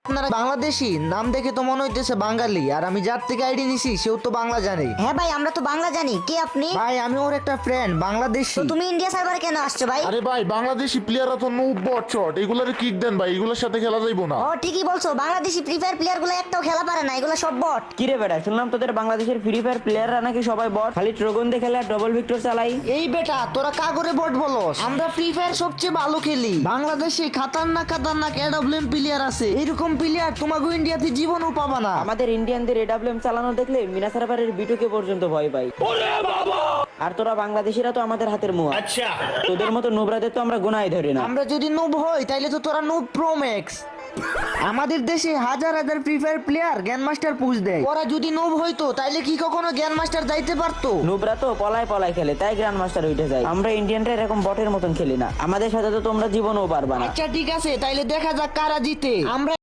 আপনারা বাংলাদেশি নাম দেখে তো মনে হইতেছে বাঙালি, আর আমি যার থেকে আইডি নিছি সেও তো বাংলা জানে। হ্যাঁ ভাই, আমরা তো বাংলা জানি। কে আপনি? ভাই আমি ওর একটা ফ্রেন্ড বাংলাদেশি। তো তুমি ইন্ডিয়া সার্ভারে কেন আসছো ভাই? আরে ভাই, বাংলাদেশি প্লেয়াররা তো নুব বট শট, এগুলারে কিক দেন ভাই, এগুলোর সাথে খেলা যাইবো না। ও ঠিকই বলছো, বাংলাদেশি ফ্রি ফায়ার প্লেয়ার গুলো একটাও খেলা পারে না, এগুলো সব বট। কিরে বেটা, শুনলাম তোদের বাংলাদেশের ফ্রি ফায়ার প্লেয়াররা নাকি সবাই বট, খালি ট্রোগন দিয়ে খেলে আর ডবল ভিক্টর চালাই। এই বেটা তোরা কাগরে বট বলস? আমরা ফ্রি ফায়ার সবচেয়ে ভালো খেলি। বাংলাদেশে খাতারনাক এডব্লিউএম প্লেয়ার আছে, এরকম প্লেয়ার তোমাকে ইন্ডিয়াতে জীবনও পাবা না। আমাদের ইন্ডিয়ানদের এডব্লিউএম চালানো দেখলে মিনা সার্ভারের বিটুকে পর্যন্ত ভয় পাই। আর তোরা বাংলাদেশিরা তো আমাদের হাতের মুয়া। আচ্ছা, তোদের মতো নুবরাদের তো আমরা গুনাই ধরি না। আমরা যদি নুব হই তাইলে তো তোরা নুব প্রো ম্যাক্স। আমাদের দেশে হাজার হাজার free fire player grand master push দেয়। ওরা যদি নুব হইতো তাইলে কি কখনো গ্র্যান্ড মাস্টার যাইতে পারতো? নুবরা তো পলায় খেলে, তাই গ্র্যান্ড মাস্টার উঠে যায়। আমরা ইন্ডিয়ানরা এরকম বটের মতন খেলি না, আমাদের সাথে তো তোমরা জীবনও পারবা না। আচ্ছা ঠিক আছে, তাইলে দেখা যাক কারা জিতে। আমরা